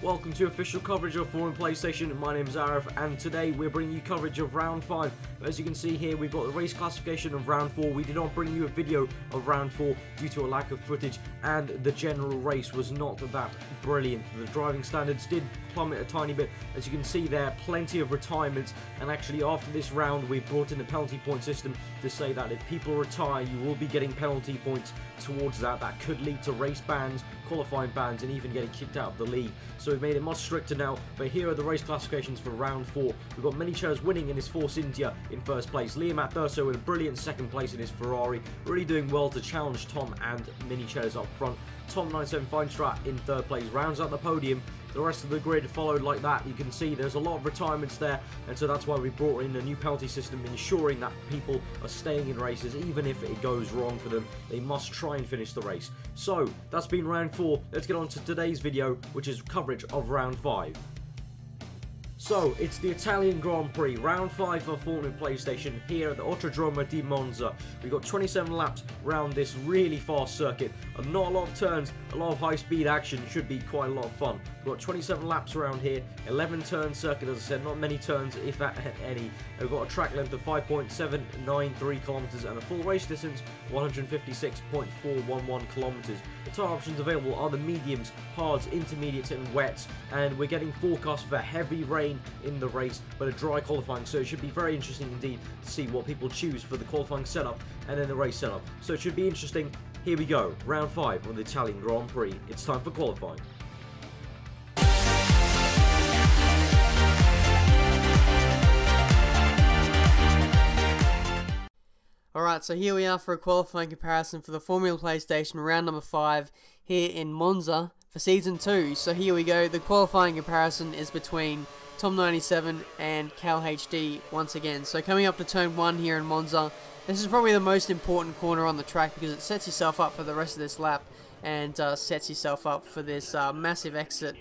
Welcome to official coverage of Formula PlayStation. My name is aarava, and today we're bringing you coverage of round 5. As you can see here, we've got the race classification of round 4. We did not bring you a video of round 4 due to a lack of footage, and the general race was not that brilliant. The driving standards did plummet a tiny bit. As you can see there, plenty of retirements, and actually after this round we've brought in the penalty point system to say that if people retire, you will be getting penalty points towards that. That could lead to race bans, qualifying bans, and even getting kicked out of the league. So we've made it much stricter now. But here are the race classifications for round 4. We've got Mclaren winning in his Force India in first place. Thrustmaster with a brilliant second place in his Ferrari, really doing well to challenge Tom and Mclaren up front. Tom 97 Feinstrat in third place rounds out the podium. The rest of the grid followed like that. You can see there's a lot of retirements there, and so that's why we brought in a new penalty system, ensuring that people are staying in races. Even if it goes wrong for them, they must try and finish the race. So that's been round 4. Let's get on to today's video, which is coverage of round 5. So, it's the Italian Grand Prix, round 5 for Formula PlayStation here at the Autodromo di Monza. We've got 27 laps around this really fast circuit, and not a lot of turns, a lot of high-speed action. Should be quite a lot of fun. We've got 27 laps around here, 11 turn circuit, as I said, not many turns, if that any. We've got a track length of 5.793 kilometers and a full race distance 156.411 kilometers. The tyre options available are the mediums, hards, intermediates, and wets, and we're getting forecast for heavy rain in the race, but a dry qualifying, so it should be very interesting indeed to see what people choose for the qualifying setup and then the race setup. So it should be interesting. Here we go, round 5 of the Italian Grand Prix. It's time for qualifying. Alright, so here we are for a qualifying comparison for the Formula PlayStation round number 5 here in Monza for Season 2. So here we go, the qualifying comparison is between Tom 97 and Cal HD once again. So coming up to turn 1 here in Monza, this is probably the most important corner on the track because it sets yourself up for the rest of this lap and sets yourself up for this massive exit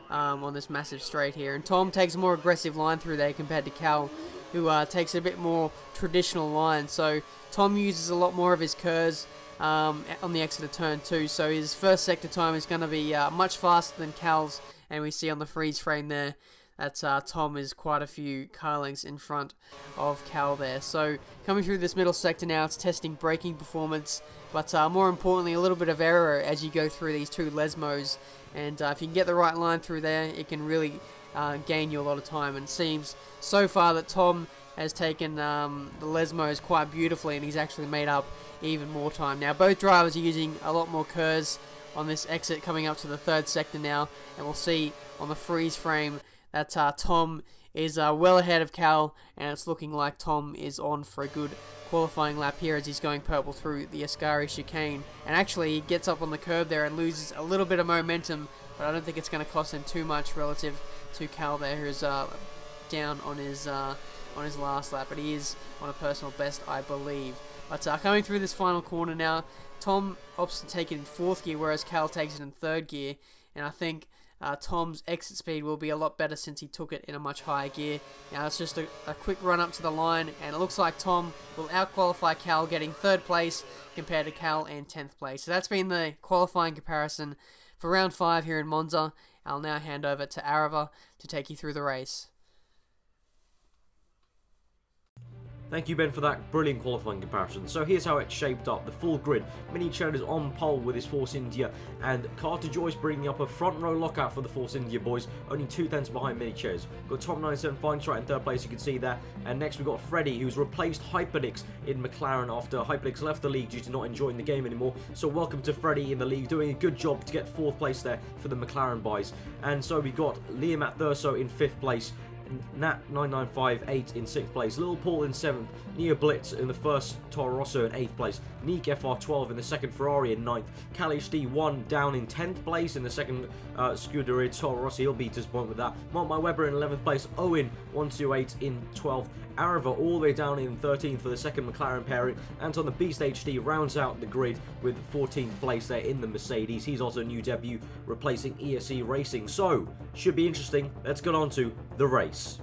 on this massive straight here. And Tom takes a more aggressive line through there compared to Cal, who takes a bit more traditional line. So Tom uses a lot more of his curves on the exit of turn 2, so his first sector time is going to be much faster than Cal's, and we see on the freeze frame there that Tom is quite a few car lengths in front of Cal there. So coming through this middle sector now, it's testing braking performance, but more importantly a little bit of error as you go through these two lesmos, and if you can get the right line through there, it can really gain you a lot of time. And it seems so far that Tom has taken the lesmos quite beautifully, and he's actually made up even more time. Now both drivers are using a lot more curves on this exit coming up to the third sector now, and we'll see on the freeze frame that Tom is well ahead of Cal, and it's looking like Tom is on for a good qualifying lap here as he's going purple through the Ascari chicane. And actually he gets up on the curb there and loses a little bit of momentum, but I don't think it's going to cost him too much relative to Cal there, who's down on his last lap, but he is on a personal best, I believe. But coming through this final corner now, Tom opts to take it in 4th gear, whereas Cal takes it in 3rd gear, and I think Tom's exit speed will be a lot better since he took it in a much higher gear. Now it's just a quick run up to the line, and it looks like Tom will out-qualify Cal, getting 3rd place compared to Cal and 10th place. So that's been the qualifying comparison for round 5 here in Monza. I'll now hand over to aarava to take you through the race. Thank you, Ben, for that brilliant qualifying comparison. So here's how it's shaped up. The full grid. Mclaren is on pole with his Force India, and Carter Joyce bringing up a front row lockout for the Force India boys, only 2 tenths behind Mclaren. Got Tom 97 Feinstrat in 3rd place, you can see there. And next we've got Freddie, who's replaced Hypernix in McLaren after Hypernix left the league due to not enjoying the game anymore. So welcome to Freddie in the league, doing a good job to get 4th place there for the McLaren boys. And so we got Thrustmaster in 5th place, Nat 9958 in 6th place, Lil Paul in 7th, Neo Blitz in the first Toro Rosso in 8th place, Neek FR12 in the second Ferrari in 9th, Cal HD 1 down in 10th place in the second Scuderia Toro Rosso, he'll be disappointed with that, Mark My Webber in 11th place, Owen 128 in 12th, aarava all the way down in 13th for the second McLaren pairing. Anton the Beast HD rounds out the grid with 14th place there in the Mercedes. He's also a new debut, replacing ESE Racing. So, should be interesting. Let's get on to the race.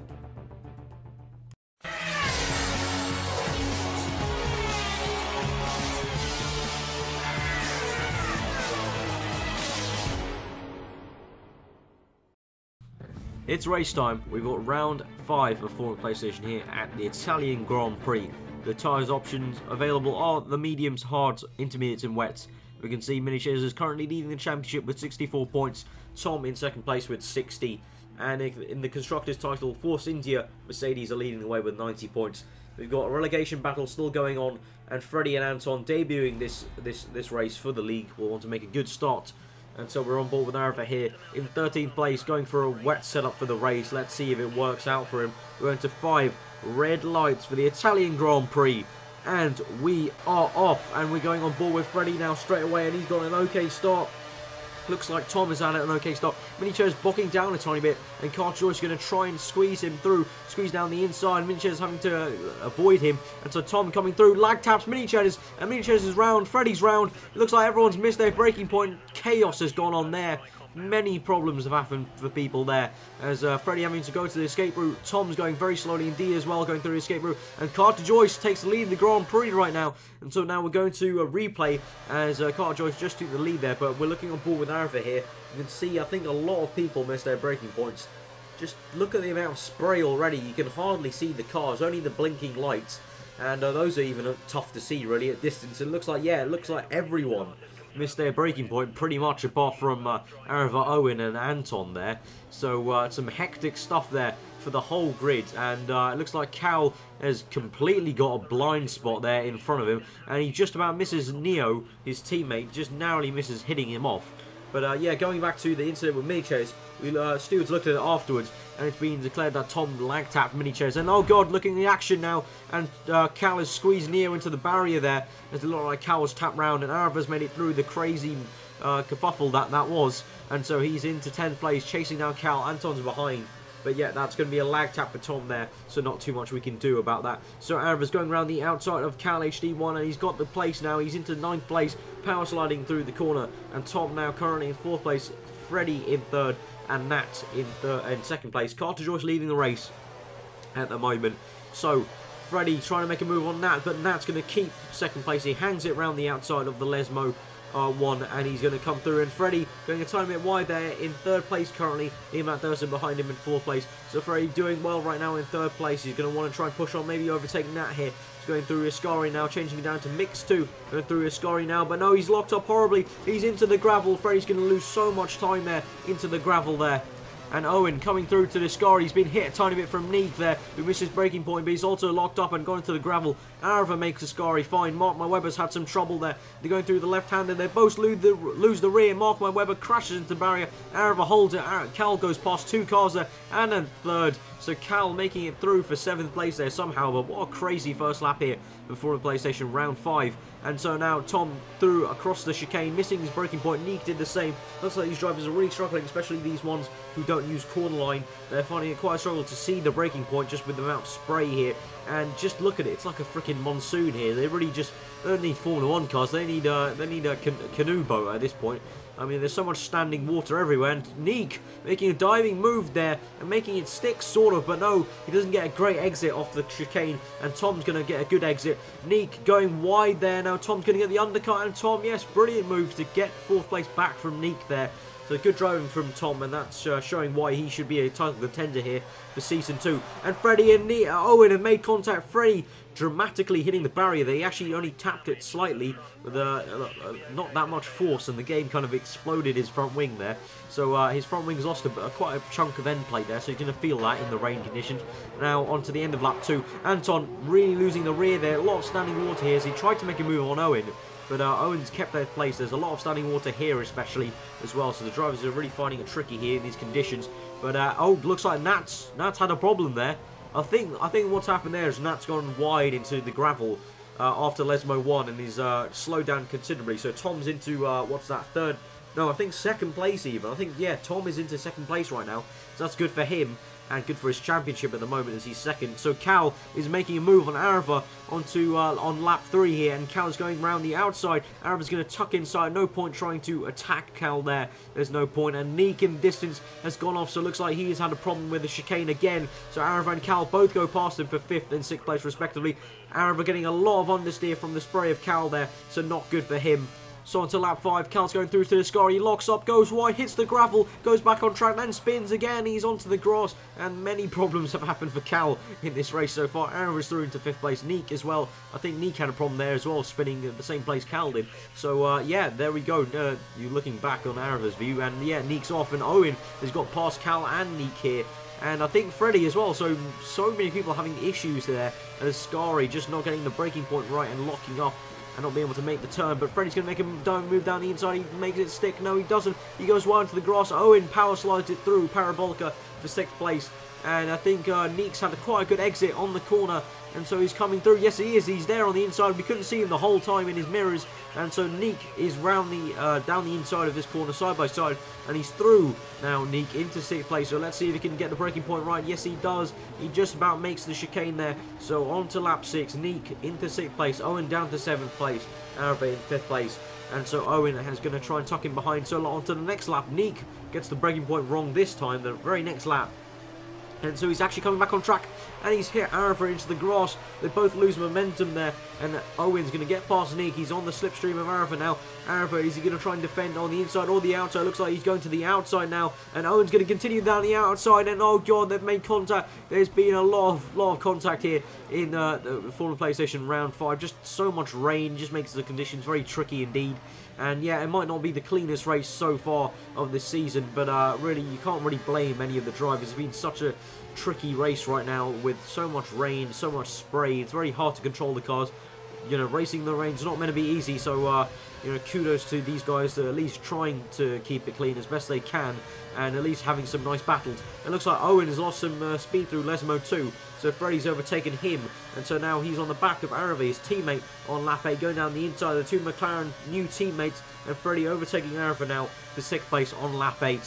It's race time. We've got round 5 of Formula PlayStation here at the Italian Grand Prix. The tyres options available are the mediums, hards, intermediates and wets. We can see Mini Chase is currently leading the championship with 64 points. Tom in second place with 60. And in the Constructors title, Force India, Mercedes are leading the way with 90 points. We've got a relegation battle still going on, and Freddie and Anton debuting this race for the league will want to make a good start. And so we're on board with aarava here in 13th place, going for a wet setup for the race. Let's see if it works out for him. We're going to 5 red lights for the Italian Grand Prix. And we are off. And we're going on board with Freddie now straight away. And he's got an okay start. Looks like Tom has had an okay start. Minichair's bocking down a tiny bit, and Cartjoy's going to try and squeeze him through, squeeze down the inside. Minichair's having to avoid him, and so Tom coming through, lag taps Minichair's, and Minichair's is round, Freddy's round. It looks like everyone's missed their braking point. Chaos has gone on there. Many problems have happened for people there, as Freddie having to go to the escape route. Tom's going very slowly indeed as well, going through the escape route, and Carter Joyce takes the lead in the Grand Prix right now. And so now we're going to a replay as Carter Joyce just took the lead there, but we're looking on board with aarava here. You can see, I think a lot of people missed their braking points. Just look at the amount of spray already. You can hardly see the cars, only the blinking lights, and those are even tough to see really at distance. It looks like, yeah, it looks like everyone missed their braking point pretty much, apart from aarava, Owen and Anton there. So some hectic stuff there for the whole grid, and it looks like Cal has completely got a blind spot there in front of him, and he just about misses Neo, his teammate, just narrowly misses hitting him off. But yeah, going back to the incident with Mini Chase, stewards looked at it afterwards, and it's been declared that Tom lag tapped Mini Chase. And oh god, looking at the action now, and Cal has squeezed Neo into the barrier there, as it looked like Cal was tapped round, and aarava's made it through the crazy kerfuffle that was. And so he's into 10th place, chasing down Cal. Anton's behind. But yeah, that's going to be a lag tap for Tom there, so not too much we can do about that. So aarava's going around the outside of Cal HD1, and he's got the place now. He's into 9th place, power sliding through the corner. And Tom now currently in 4th place, Freddie in 3rd, and Nat in 2nd place. Carter Joyce leading the race at the moment. So Freddie trying to make a move on Nat, but Nat's going to keep 2nd place. He hangs it around the outside of the Lesmo one, and he's going to come through, and Freddie going a tiny bit wide there in 3rd place currently. Ian Matt Thurston behind him in 4th place. So Freddie doing well right now in 3rd place. He's going to want to try and push on, maybe overtake Nat here. He's going through Ascari now, changing it down to mix 2. Going through Ascari now, but no, he's locked up horribly. He's into the gravel. Freddie's going to lose so much time there into the gravel there. And Owen coming through to the scar. He's been hit a tiny bit from Neek there, who missed his braking point, but he's also locked up and gone into the gravel. aarava makes Ascari fine. Mark My Webber's had some trouble there. They're going through the left-hand, and they both lose the rear. Mark My Webber crashes into the barrier. aarava holds it. Cal goes past 2 cars there, and then 3rd. So Cal making it through for 7th place there somehow, but what a crazy first lap here before the PlayStation round 5. And so now Tom through across the chicane, missing his braking point. Neek did the same. Looks like these drivers are really struggling, especially these ones who don't use corner line. They're finding it quite a struggle to see the braking point just with the amount of spray here. And just look at it, it's like a freaking monsoon here. They really just don't need Formula 1 cars. They need a canoe boat at this point. I mean, there's so much standing water everywhere, and Neek making a diving move there and making it stick, sort of, but no, he doesn't get a great exit off the chicane, and Tom's going to get a good exit. Neek going wide there now. Tom's going to get the undercut, and Tom, yes, brilliant moves to get 4th place back from Neek there. So good driving from Tom, and that's showing why he should be a title contender here for Season 2. And Freddie and Owen have made contact. Freddie dramatically hitting the barrier there. He actually only tapped it slightly with not that much force, and the game kind of exploded his front wing there. So his front wing's lost quite a chunk of end plate there, so he's going to feel that in the rain conditions. Now on to the end of lap 2. Anton really losing the rear there. A lot of standing water here as he tried to make a move on Owen. But Owen's kept their place. There's a lot of standing water here especially as well. So the drivers are really finding it tricky here in these conditions. But oh, looks like Nat's had a problem there. I think what's happened there is Nat's gone wide into the gravel after Lesmo 1, and he's slowed down considerably. So Tom's into, what's that, 3rd? No, I think 2nd place even. I think, yeah, Tom is into 2nd place right now. So that's good for him, and good for his championship at the moment as he's 2nd. So Cal is making a move on aarava onto on lap 3 here, and Cal's going around the outside. aarava's going to tuck inside. No point trying to attack Cal there. There's no point. And Neek in the distance has gone off, so it looks like he has had a problem with the chicane again. So aarava and Cal both go past him for 5th and 6th place respectively. aarava getting a lot of understeer from the spray of Cal there, so not good for him. So onto lap 5, Cal's going through to the scar, he locks up, goes wide, hits the gravel, goes back on track, then spins again, he's onto the grass, and many problems have happened for Cal in this race so far. Aarava's through into 5th place, Neek as well, I think Neek had a problem there as well, spinning at the same place Cal did. So yeah, there we go, you looking back on Aarava's view, and yeah, Neek's off, and Owen has got past Cal and Neek here. And I think Freddie as well, so many people having issues there, as Scary just not getting the braking point right and locking up and not being able to make the turn. But Freddie's going to make him move down the inside, he makes it stick, no he doesn't, he goes wide into the grass, Owen power slides it through, Parabolica for 6th place. And I think Neek's had quite a good exit on the corner, and so he's coming through. Yes, he is. He's there on the inside. We couldn't see him the whole time in his mirrors, and so Neek is round the down the inside of this corner, side by side, and he's through now. Neek into 6th place. So let's see if he can get the braking point right. Yes, he does. He just about makes the chicane there. So on to lap 6. Neek into 6th place. Owen down to 7th place. Aarava in 5th place. And so Owen is going to try and tuck him behind. So on to the next lap. Neek gets the braking point wrong this time. The very next lap. And so he's actually coming back on track, and he's hit Aarava into the grass. They both lose momentum there, and Owen's going to get past Neek. He's on the slipstream of Aarava now. Aarava, is he going to try and defend on the inside or the outside? Looks like he's going to the outside now, and Owen's going to continue down the outside, and oh god, they've made contact. There's been a lot of contact here in the Formula PlayStation round 5. Just so much rain, just makes the conditions very tricky indeed. And yeah, it might not be the cleanest race so far of this season, but really, you can't really blame any of the drivers. It's been such a tricky race right now with so much rain, so much spray. It's very hard to control the cars. You know, racing in the rain's not meant to be easy, so you know, kudos to these guys to at least trying to keep it clean as best they can, and at least having some nice battles. It looks like Owen has lost some speed through Lesmo too, so Freddie's overtaken him, and so now he's on the back of Aarava, his teammate, on lap 8, going down the inside. The two McLaren new teammates, and Freddie overtaking Aarava now for 6th place on lap 8.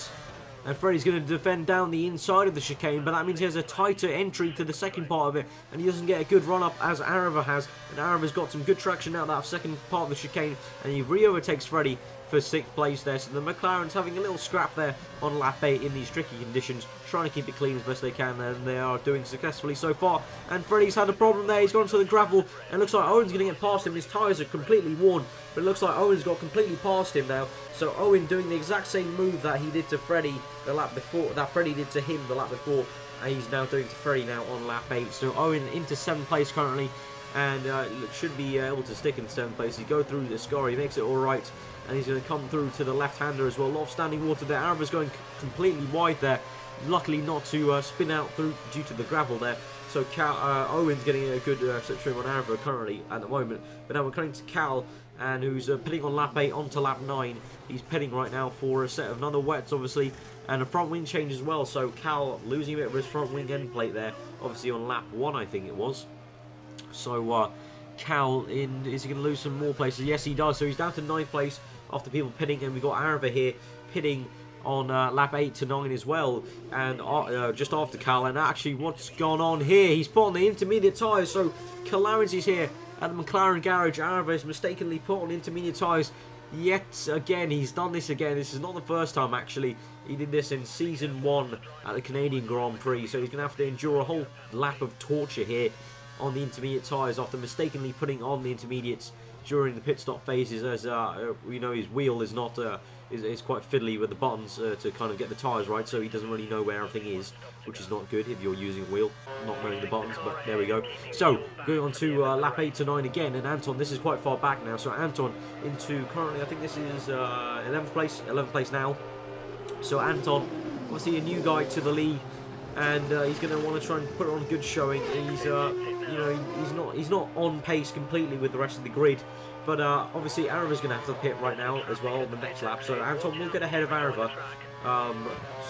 And Freddie's going to defend down the inside of the chicane, but that means he has a tighter entry to the second part of it, and he doesn't get a good run-up as Aarava has. And Aarava's got some good traction out that second part of the chicane, and he re-overtakes Freddie for 6th place there. So the McLaren's having a little scrap there on lap 8 in these tricky conditions, trying to keep it clean as best they can, and they are doing successfully so far. And Freddie's had a problem there. He's gone to the gravel, and looks like Owen's going to get past him. His tyres are completely worn, but it looks like Owen's got completely past him now. So Owen doing the exact same move that he did to Freddie the lap before, that Freddie did to him the lap before, and he's now doing to Freddie now on lap 8. So Owen into 7th place currently, and should be able to stick in 7th place. He goes through the scar, he makes it alright, and he's going to come through to the left-hander as well. A lot of standing water there. Aarava's going completely wide there, luckily not to spin out through due to the gravel there. So Owen's getting a good slipstream on Aarava currently at the moment, but now we're coming to Cal, and who's pitting on lap 8 onto lap 9. He's pitting right now for a set of another wets, obviously, and a front wing change as well. So Cal losing a bit of his front wing end plate there, obviously on lap 1 I think it was. So Cal, is he going to lose some more places? Yes, he does. So he's down to 9th place after people pitting, and we've got Aarava here pitting on lap 8 to 9 as well, and just after Cal. And actually, what's gone on here? He's put on the intermediate tyres, so calamity's here at the McLaren garage. Aarava has mistakenly put on intermediate tyres yet again. He's done this again. This is not the first time, actually. He did this in Season 1 at the Canadian Grand Prix, so he's going to have to endure a whole lap of torture here on the intermediate tyres after mistakenly putting on the intermediates during the pit stop phases, as you know, his wheel is not is quite fiddly with the buttons to kind of get the tyres right, so he doesn't really know where everything is, which is not good if you're using a wheel, not knowing the buttons, but there we go. So, going on to lap 8 to 9 again, and Anton, this is quite far back now, so Anton into currently, I think this is 11th place now. So Anton, obviously a new guy to the league, and he's going to want to try and put on a good showing. He's you know, he's not on pace completely with the rest of the grid, but obviously Aarava's going to have to pit right now as well on the next lap, so Anton will get ahead of Aarava.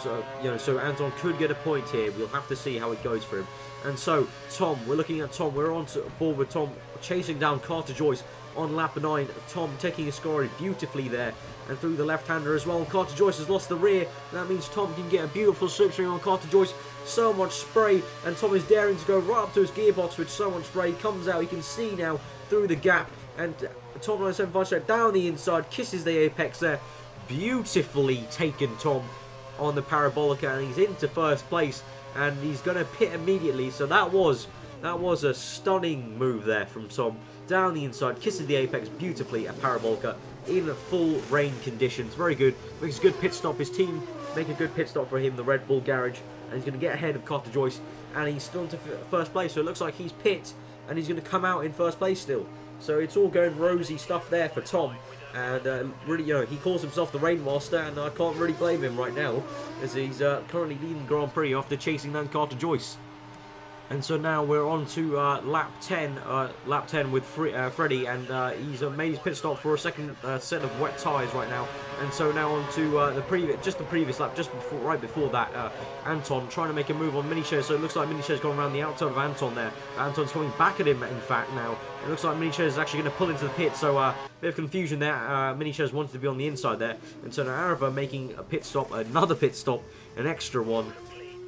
So you know, so Anton could get a point here. We'll have to see how it goes for him. And so Tom, we're looking at Tom. We're on board with Tom chasing down Carter Joyce on lap 9. Tom taking his scoring beautifully there, and through the left-hander as well. And Carter Joyce has lost the rear. That means Tom can get a beautiful slipstream on Carter Joyce. So much spray, and Tom is daring to go right up to his gearbox with so much spray. He comes out, he can see now through the gap, and Tom 975 straight down the inside, kisses the apex there. Beautifully taken, Tom, on the Parabolica, and he's into first place, and he's going to pit immediately. So that was a stunning move there from Tom. Down the inside, kisses the apex beautifully at Parabolica, in full rain conditions. Very good. Makes a good pit stop. His team make a good pit stop for him, the Red Bull garage, and he's going to get ahead of Carter Joyce, and he's still into first place, so it looks like he's pit, and he's going to come out in first place still. So it's all going rosy stuff there for Tom, and really, you know, he calls himself the Rainmaster, and I can't really blame him right now, as he's currently leading the Grand Prix after chasing down Carter Joyce. And so now we're on to lap 10 with Freddie, and he's made his pit stop for a second set of wet tyres right now. And so now on to the previous lap, right before that, Anton trying to make a move on Minishez. So it looks like Minishez going around the outside of Anton there. Anton's coming back at him, in fact, now. It looks like Minishez is actually going to pull into the pit, so bit of confusion there. Minishez wanted to be on the inside there. And so now aarava making a pit stop, another pit stop, an extra one,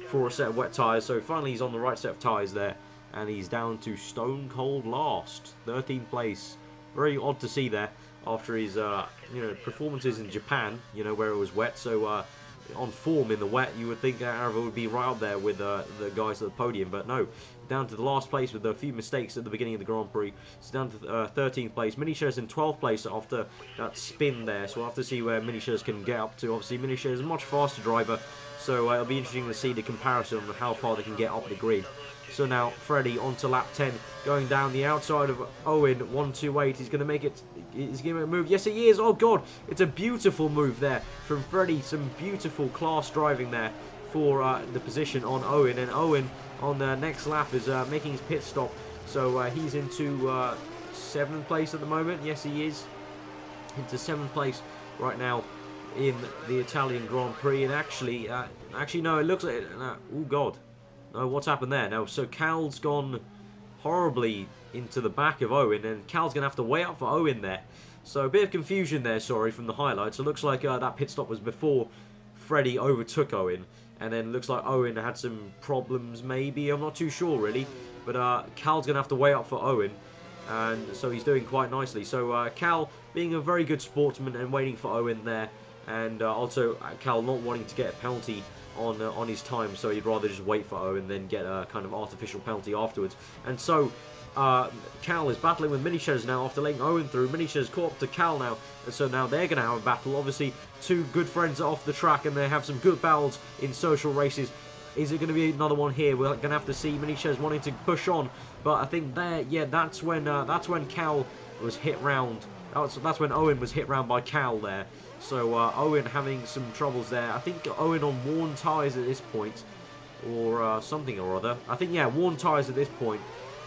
for a set of wet tyres. So finally he's on the right set of tyres there, and he's down to stone cold last, 13th place. Very odd to see there after his you know, performances in Japan, you know, where it was wet. So on form in the wet, you would think that aarava would be right up there with the guys at the podium, but no, down to the last place with a few mistakes at the beginning of the Grand Prix. It's down to 13th place. Minishez in 12th place after that spin there, so we'll have to see where Minishez can get up to. Obviously Minishez is a much faster driver, so it'll be interesting to see the comparison of how far they can get up the grid. So now Freddie onto lap 10, going down the outside of Owen, 128. He's going to make it. He's going to move. Yes, he is. Oh God, it's a beautiful move there from Freddie. Some beautiful class driving there for the position on Owen, and Owen on the next lap is making his pit stop. So he's into 7th place at the moment. Yes, he is into 7th place right now in the Italian Grand Prix. And actually no, it looks like oh God, no, what's happened there now? So Cal's gone horribly into the back of Owen, and Cal's gonna have to wait up for Owen there. So a bit of confusion there, sorry, from the highlights. It looks like that pit stop was before Freddie overtook Owen, and then looks like Owen had some problems maybe, I'm not too sure really, but Cal's gonna have to wait up for Owen, and so he's doing quite nicely. So Cal being a very good sportsman and waiting for Owen there, and also Cal not wanting to get a penalty on his time, so he'd rather just wait for Owen than get a kind of artificial penalty afterwards. And so Cal is battling with Minishez now after letting Owen through. Minishez caught up to Cal now, and so now they're going to have a battle. Obviously, two good friends are off the track, and they have some good battles in social races. Is it going to be another one here? We're going to have to see. Minishez wanting to push on, but I think there, yeah, that's when Cal was hit round. That's when Owen was hit round by Cal there. So Owen having some troubles there. I think Owen on worn tyres at this point, or something or other. I think, yeah, worn tyres at this point,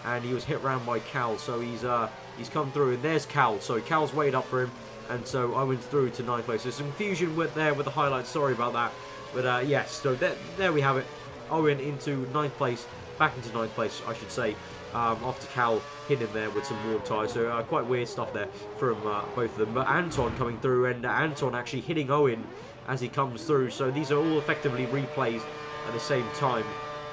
and he was hit round by Cal. So he's come through, and there's Cal. So Cal's waited up for him, and so Owen's through to 9th place. There's some confusion with the highlights. Sorry about that, but yes. So there we have it. Owen into 9th place, back into 9th place, I should say. After Cal hit him there with some worn tyres. So quite weird stuff there from both of them. But Anton coming through, and Anton actually hitting Owen as he comes through. So these are all effectively replays at the same time.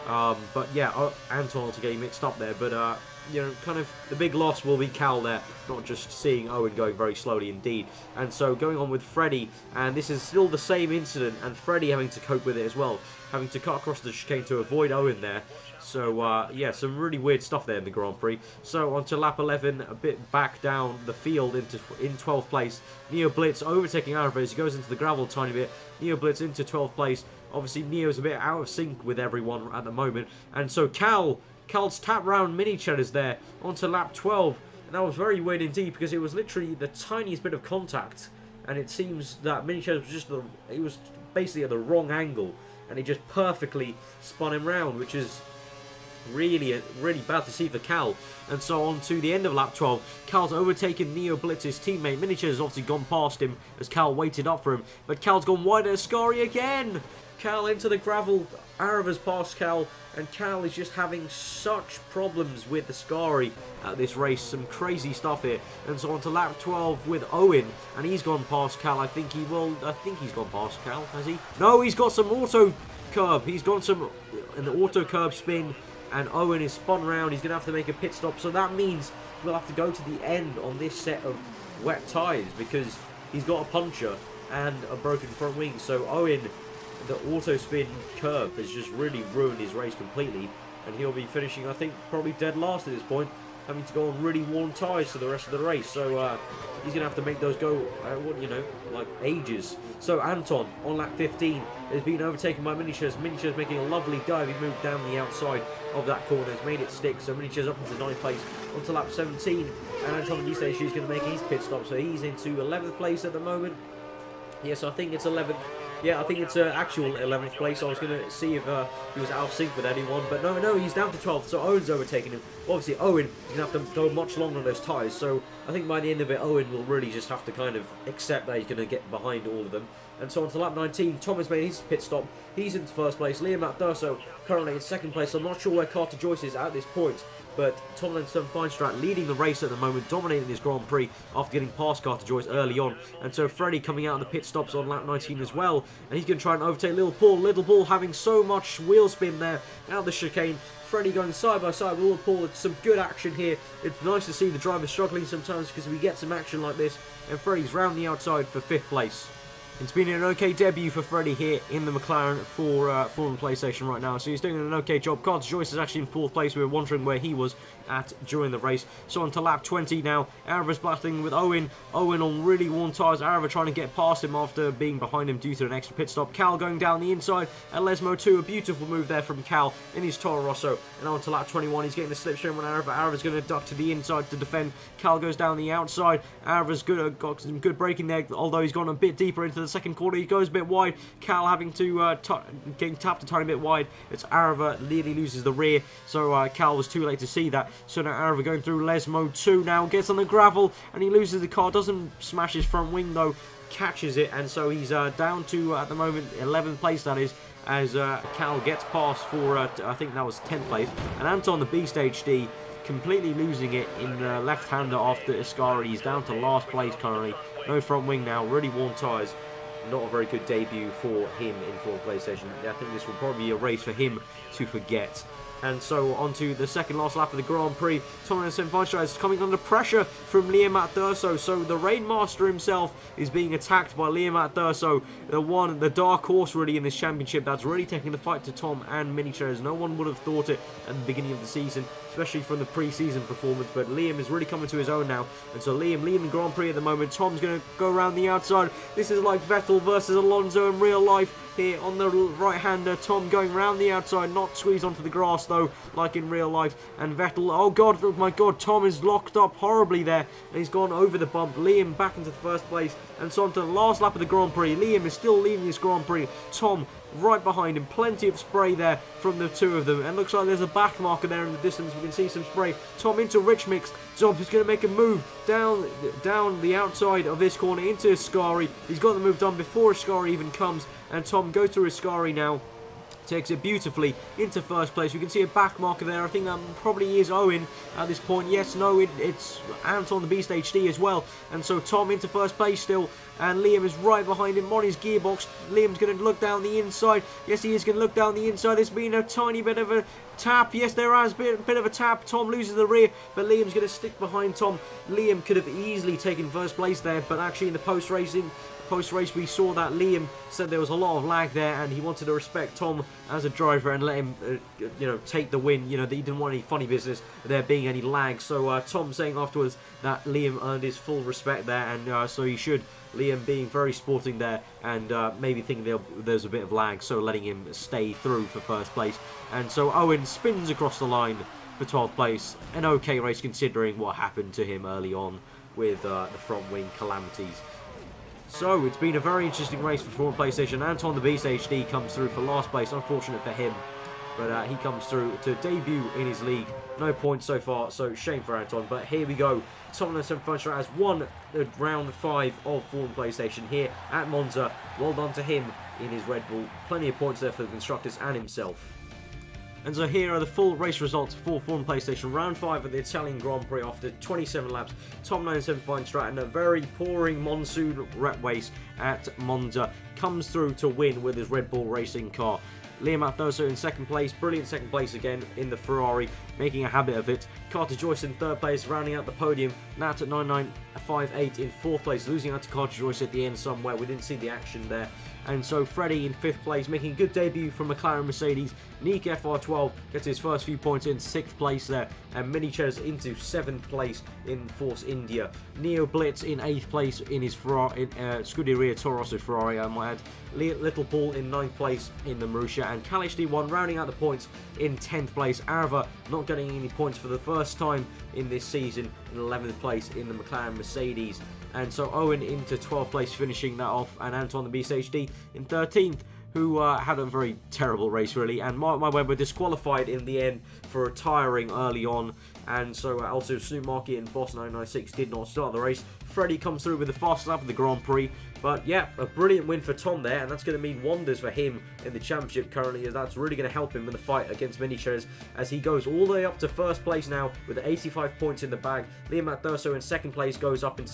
But yeah, Anton to getting mixed up there. But you know, kind of the big loss will be Cal there, not just seeing Owen going very slowly indeed. And so going on with Freddie, and this is still the same incident, and Freddie having to cope with it as well, having to cut across the chicane to avoid Owen there. So yeah, some really weird stuff there in the Grand Prix. So on to lap 11, a bit back down the field in 12th place. Neo Blitz overtaking aarava as he goes into the gravel a tiny bit. Neo Blitz into 12th place. Obviously Neo's a bit out of sync with everyone at the moment, and so Cal's tap round mini cheddars there onto lap 12, and that was very weird indeed because it was literally the tiniest bit of contact, and it seems that mini cheddars was just it was basically at the wrong angle, and it just perfectly spun him round, which is really bad to see for Cal. And so on to the end of lap 12, Cal's overtaken Neo Blitz's teammate. Miniature has obviously gone past him as Cal waited up for him, but Cal's gone wide at Ascari again. Cal into the gravel, aarava's past Cal, and Cal is just having such problems with Ascari at this race. Some crazy stuff here. And so on to lap 12 with Owen, and he's gone past Cal. I think he's gone past Cal, has he? No, he's got some auto curb. He's got an auto curb spin, and Owen is spun around. He's going to have to make a pit stop, so that means we'll have to go to the end on this set of wet tyres because he's got a puncture and a broken front wing. So Owen, the auto spin curb has just really ruined his race completely, and he'll be finishing, I think, probably dead last at this point. having to go on really worn tyres for the rest of the race. So he's going to have to make those go, like ages. So Anton on lap 15 has been overtaken by Minichers. Minichers making a lovely diving move down the outside of that corner, has made it stick. So Minichers up into 9th place onto lap 17, and Anton on stage is going to make his pit stop. So he's into 11th place at the moment. Yes, I think it's 11th. Yeah, I think it's actual 11th place. I was going to see if he was out of sync with anyone, but no, he's down to 12th, so Owen's overtaken him. Obviously, Owen is going to have to go much longer on those tyres, so I think by the end of it, Owen will really just have to kind of accept that he's going to get behind all of them. And so on to lap 19, Tom has made his pit stop. He's into 1st place. Liam Durso currently in 2nd place. I'm not sure where Carter Joyce is at this point, but Tom Feinstrat leading the race at the moment, dominating this Grand Prix after getting past Carter Joyce early on. And so Freddie coming out of the pit stops on lap 19 as well, and he's going to try and overtake Little Paul. Little Paul having so much wheel spin there out the chicane. Freddie going side by side with Little Paul. It's some good action here. It's nice to see the drivers struggling sometimes because we get some action like this, and Freddie's round the outside for 5th place. It's been an okay debut for Freddie here in the McLaren for the PlayStation right now, so he's doing an okay job. Carter Joyce is actually in 4th place. We were wondering where he was at during the race. So on to lap 20 now. Aarava's battling with Owen. Owen on really worn tyres. Aarava trying to get past him after being behind him due to an extra pit stop. Cal going down the inside at Lesmo 2. A beautiful move there from Cal in his Toro Rosso. And on to lap 21. He's getting the slipstream on Aarava. Aarava's going to duck to the inside to defend. Cal goes down the outside. Aarava's got some good braking there, although he's gone a bit deeper into the second quarter. He goes a bit wide. Cal having to getting tapped a tiny bit wide. It's Aarava nearly loses the rear, so Cal was too late to see that. So now Aarava going through Lesmo 2 now, gets on the gravel and he loses the car. Doesn't smash his front wing though, catches it, and so he's down to at the moment 11th place, that is, as Cal gets past for I think that was 10th place. And Anton the Beast HD completely losing it in left-hander after Ascari. He's down to last place currently. No front wing now, really worn tyres. Not a very good debut for him in full PlayStation. I think this will probably be a race for him to forget. And so on to the second last lap of the Grand Prix. Thomas Feinstrat is coming under pressure from Liam Durso. So the Rainmaster himself is being attacked by Liam Durso, the dark horse really in this championship that's really taking the fight to Tom and Minichers. No one would have thought it at the beginning of the season, especially from the pre-season performance, but Liam is really coming to his own now. And so Liam leading the Grand Prix at the moment. Tom's going to go around the outside. This is like Vettel versus Alonso in real life. Here on the right-hander, Tom going round the outside, not squeezed onto the grass though, like in real life. And Vettel, oh god, oh my god, Tom is locked up horribly there, and he's gone over the bump. Liam back into 1st place, and so on to the last lap of the Grand Prix. Liam is still leading this Grand Prix. Tom right behind him, plenty of spray there from the two of them, and looks like there's a back marker there in the distance. We can see some spray. Tom into Rich Mix. Tom is going to make a move down the outside of this corner into Ascari. He's got the move done before Ascari even comes, and Tom goes through Ascari now. Takes it beautifully into 1st place. We can see a back marker there. I think that probably is Owen at this point. Yes, no, it's Anton the Beast HD as well. And so Tom into 1st place still. And Liam is right behind him on his gearbox. Liam's going to look down the inside. Yes, he is going to look down the inside. There's been a tiny bit of a tap. Yes, there has been a bit of a tap. Tom loses the rear, but Liam's going to stick behind Tom. Liam could have easily taken 1st place there, but actually in the post-race we saw that Liam said there was a lot of lag there, and he wanted to respect Tom as a driver and let him take the win. He didn't want any funny business there being any lag. So Tom saying afterwards that Liam earned his full respect there, and so he should. Liam being very sporting there, and maybe thinking there's a bit of lag, so letting him stay through for 1st place. And so Owen spins across the line for 12th place. An okay race considering what happened to him early on with the front wing calamities. So it's been a very interesting race for Forward PlayStation. Anton the Beast HD comes through for last place. Unfortunate for him, but he comes through to debut in his league. No points so far, so shame for Anton. But here we go. Tom Feinstrat has won the round 5 of Forward PlayStation here at Monza. Well done to him in his Red Bull. Plenty of points there for the constructors and himself. And so here are the full race results for Form PlayStation Round 5 of the Italian Grand Prix after 27 laps. Tom 97 Feinstrat in a very pouring monsoon race at Monza comes through to win with his Red Bull racing car. Liam Durso in 2nd place, brilliant 2nd place again in the Ferrari, making a habit of it. Carter Joyce in 3rd place, rounding out the podium. Nat at 9958 in 4th place, losing out to Carter Joyce at the end somewhere. We didn't see the action there. And so Freddie in 5th place, making a good debut from McLaren Mercedes. Nick FR12 gets his first few points in 6th place there. And Mini Ches into 7th place in Force India. Neo Blitz in 8th place in his Ferrari, Scuderia Toro Rosso Ferrari, I might add. Little Paul in 9th place in the Marussia. And Kalish D1 rounding out the points in 10th place. Aarava not getting any points for the first time in this season in 11th place in the McLaren Mercedes. And so Owen into 12th place, finishing that off, and Anton the Beast HD in 13th, who had a very terrible race really, and Mark My Webber disqualified in the end for retiring early on. And so also Snoop Markey and Boss 996 did not start the race. Freddie comes through with the fast lap of the Grand Prix. But yeah, a brilliant win for Tom there, and that's going to mean wonders for him in the championship currently, as that's really going to help him in the fight against Mini Ches, as he goes all the way up to 1st place now with 85 points in the bag. Liam Matherso in 2nd place goes up into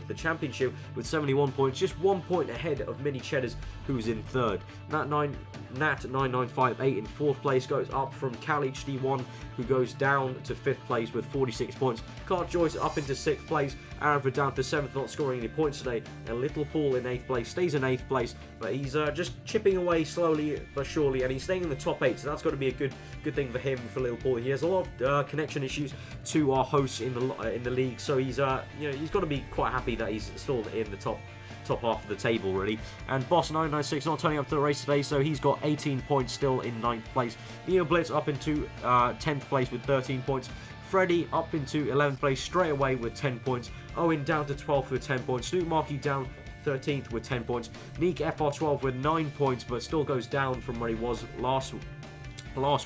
the championship with 71 points, just 1 point ahead of Mini Ches, who's in 3rd. Nat9958 in 4th place goes up from Cal HD1, who goes down to 5th place with 46 points. Clark Joyce up into 6th place, Aarava down to 7th, not scoring any points today, and Little Paul in 8th place, stays in 8th place, but he's just chipping away slowly but surely, and he's staying in the top 8, so that's got to be a good thing for him, for Little Paul. He has a lot of connection issues to our hosts in the league, so he's you know, he's got to be quite happy that he's still in the top half of the table really. And Boss 996 not turning up to the race today, so he's got 18 points still in 9th place. Neo Blitz up into 10th place with 13 points. Freddie up into 11th place straight away with 10 points. Owen down to 12th with 10 points. Snoop Markey down 13th with 10 points. Neek FR12 with 9 points, but still goes down from where he was last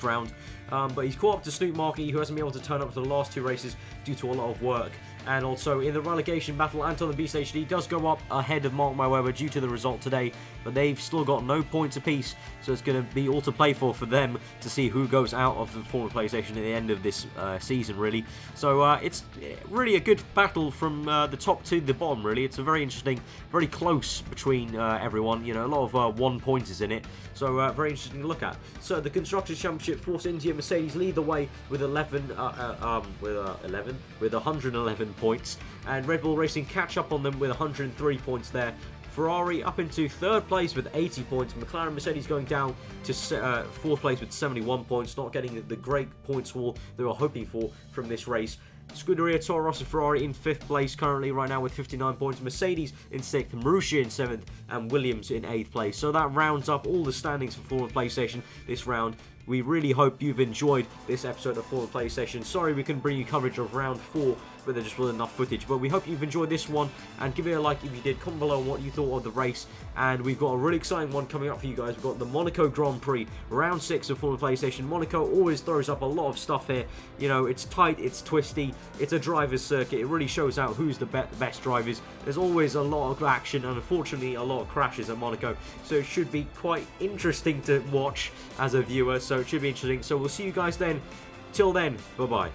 round. But he's caught up to Snoop Markey, who hasn't been able to turn up to the last 2 races due to a lot of work. And also in the relegation battle, Anton the Beast HD does go up ahead of Mark My Webber due to the result today, but they've still got no points apiece, so it's going to be all to play for them to see who goes out of the Formula PlayStation at the end of this season really. So it's really a good battle from the top to the bottom really. It's a very interesting, very close between everyone, you know, a lot of 1-pointers in it, so very interesting to look at. So the Constructors' Championship, Force India Mercedes lead the way with 111 points, and Red Bull Racing catch up on them with 103 points there. Ferrari up into 3rd place with 80 points. McLaren Mercedes going down to 4th place with 71 points, not getting the great points haul they were hoping for from this race. Scuderia Toro Rosso Ferrari in 5th place currently right now with 59 points. Mercedes in 6th, Marussia in 7th, and Williams in 8th place. So that rounds up all the standings for Formula PlayStation this round. We really hope you've enjoyed this episode of Formula PlayStation. Sorry we couldn't bring you coverage of round 4, but there just wasn't enough footage. But we hope you've enjoyed this one, and give it a like if you did. Comment below what you thought of the race. And we've got a really exciting one coming up for you guys. We've got the Monaco Grand Prix, round 6 of Formula PlayStation. Monaco always throws up a lot of stuff here. You know, it's tight, it's twisty, it's a driver's circuit. It really shows out who's the best drivers. There's always a lot of action, and unfortunately a lot of crashes at Monaco. So it should be quite interesting to watch as a viewer. So it should be interesting. So we'll see you guys then. Till then, bye-bye.